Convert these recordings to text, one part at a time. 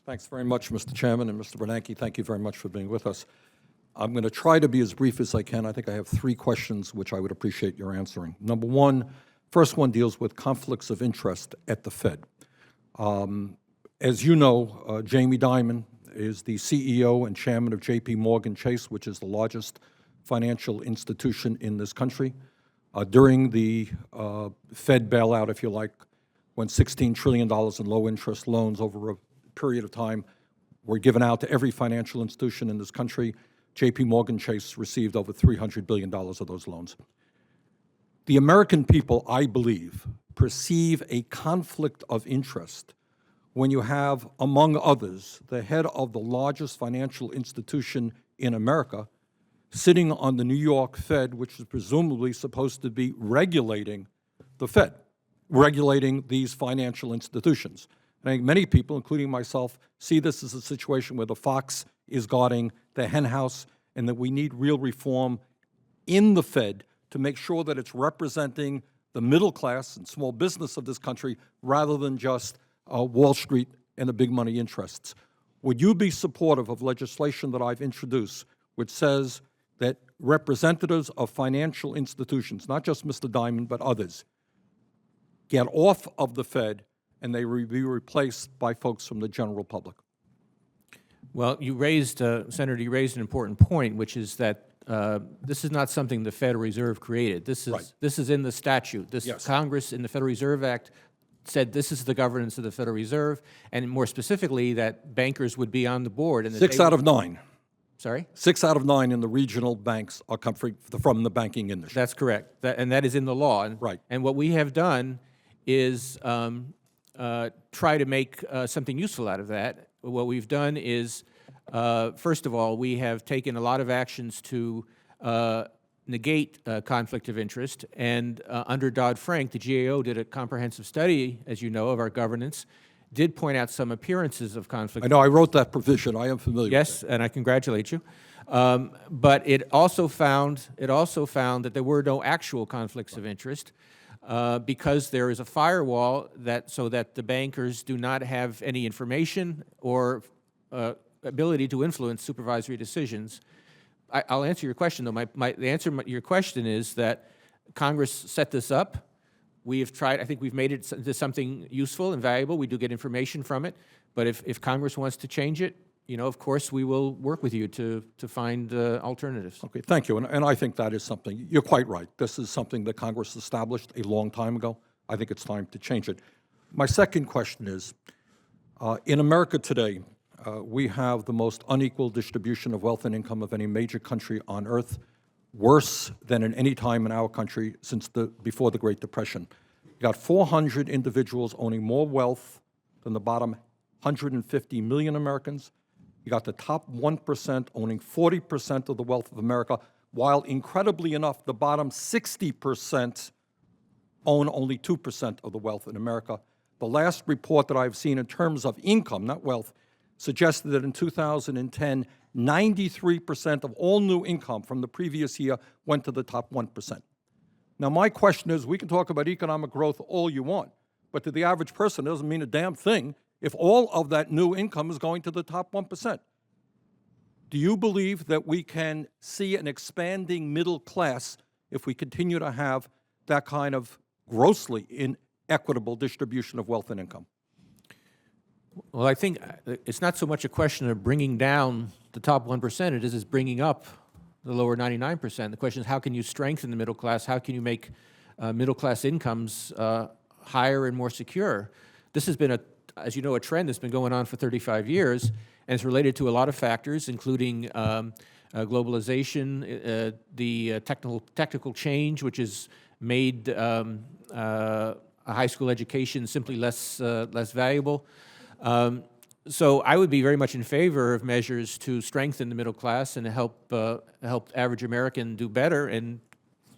Thanks very much, Mr. Chairman, and Mr. Bernanke, thank you very much for being with us. I'm going to try to be as brief as I can. I think I have 3 questions which I would appreciate your answering. Number one, first one deals with conflicts of interest at the Fed. As you know, Jamie Dimon is the CEO and chairman of J.P. Morgan Chase, which is the largest financial institution in this country. During the Fed bailout, if you like, when $16 trillion in low-interest loans over a period of time were given out to every financial institution in this country, J.P. Morgan Chase received over $300 billion of those loans. The American people, I believe, perceive a conflict of interest when you have, among others, the head of the largest financial institution in America sitting on the New York Fed, which is presumably supposed to be regulating the Fed, regulating these financial institutions. And I think many people, including myself, see this as a situation where the fox is guarding the hen house and that we need real reform in the Fed to make sure that it's representing the middle class and small business of this country rather than just Wall Street and the big money interests. Would you be supportive of legislation that I've introduced which says that representatives of financial institutions, not just Mr. Dimon, but others, get off of the Fed and they be replaced by folks from the general public? Well, you raised, Senator, you raised an important point, which is that this is not something the Federal Reserve created. This is, right. This is in the statute. This Yes. Congress in the Federal Reserve Act said this is the governance of the Federal Reserve, and more specifically that bankers would be on the board. And 6 out of 9. Sorry? 6 out of 9 in the regional banks are come from the banking industry. That's correct, and that is in the law. And, right. And what we have done is try to make something useful out of that. What we've done is, first of all, we have taken a lot of actions to negate conflict of interest, and under Dodd-Frank, the GAO did a comprehensive study, as you know, of our governance, did point out some appearances of conflict. I know, I wrote that provision. I am familiar with it. Yes, and I congratulate you. But it also found that there were no actual conflicts of interest because there is a firewall so that the bankers do not have any information or ability to influence supervisory decisions. I'll answer your question, though. The answer to your question is that Congress set this up. We have tried, I think we've made it into something useful and valuable. We do get information from it. But if Congress wants to change it, you know, of course, we will work with you to find alternatives. Okay, thank you. And I think that is something, you're quite right. This is something that Congress established a long time ago. I think it's time to change it. My second question is, in America today, we have the most unequal distribution of wealth and income of any major country on earth, worse than in any time in our country since before the Great Depression. You got 400 individuals owning more wealth than the bottom 150 million Americans. You got the top 1% owning 40% of the wealth of America, while incredibly enough, the bottom 60% own only 2% of the wealth in America. The last report that I've seen in terms of income, not wealth, suggested that in 2010, 93% of all new income from the previous year went to the top 1%. Now, my question is, we can talk about economic growth all you want, but to the average person, it doesn't mean a damn thing if all of that new income is going to the top 1%. Do you believe that we can see an expanding middle class if we continue to have that kind of grossly inequitable distribution of wealth and income? Well, I think it's not so much a question of bringing down the top 1%, it is bringing up the lower 99%. The question is, how can you strengthen the middle class? How can you make middle class incomes higher and more secure? This has been, as you know, a trend that's been going on for 35 years, and it's related to a lot of factors, including globalization, the technical change, which has made a high school education simply less valuable. So I would be very much in favor of measures to strengthen the middle class and help average American do better, and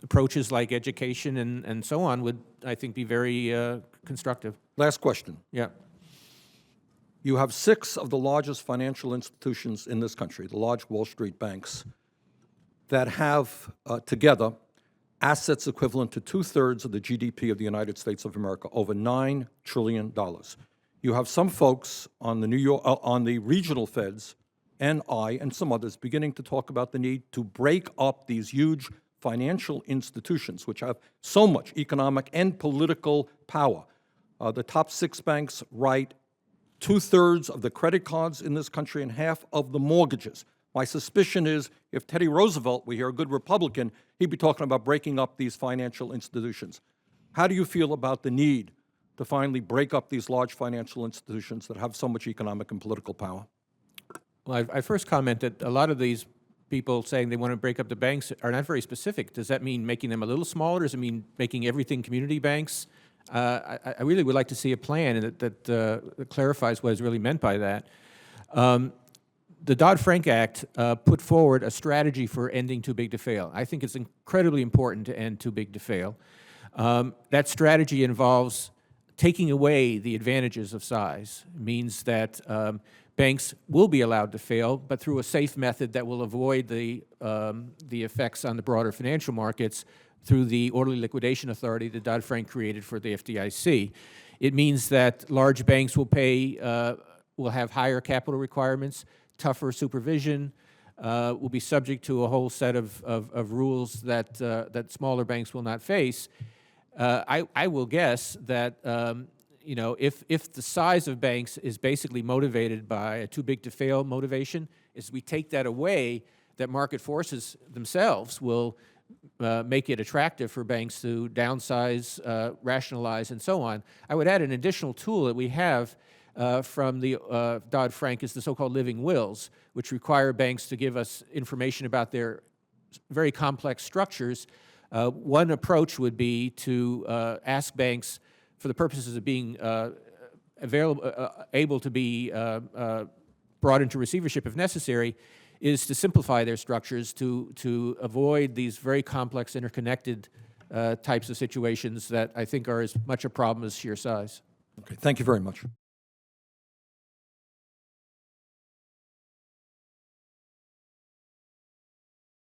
approaches like education and so on would, I think, be very constructive. Last question. Yeah. You have 6 of the largest financial institutions in this country, the large Wall Street banks, that have together assets equivalent to 2/3 of the GDP of the United States of America, over $9 trillion. you have some folks on the on the regional feds and some others beginning to talk about the need to break up these huge financial institutions which have so much economic and political power. The top 6 banks write 2/3 of the credit cards in this country and half of the mortgages. My suspicion is if Teddy Roosevelt were here, a good Republican, he'd be talking about breaking up these financial institutions. How do you feel about the need to finally break up these large financial institutions that have so much economic and political power? Well, I first comment that a lot of these people saying they want to break up the banks are not very specific. Does that mean making them a little smaller? Does it mean making everything community banks? I really would like to see a plan that clarifies what is really meant by that. The Dodd-Frank Act put forward a strategy for ending too big to fail. I think it's incredibly important to end too big to fail. That strategy involves taking away the advantages of size. It means that banks will be allowed to fail, but through a safe method that will avoid the effects on the broader financial markets through the orderly liquidation authority that Dodd-Frank created for the FDIC. It means that large banks will have higher capital requirements, tougher supervision, will be subject to a whole set of rules that smaller banks will not face. I will guess that if the size of banks is basically motivated by a too big to fail motivation, as we take that away, that market forces themselves will make it attractive for banks to downsize, rationalize, and so on. I would add an additional tool that we have from the Dodd-Frank is the so-called living wills, which require banks to give us information about their very complex structures. One approach would be to ask banks, for the purposes of being able to be brought into receivership if necessary, is to simplify their structures to avoid these very complex, interconnected types of situations that I think are as much a problem as sheer size. Okay, thank you very much.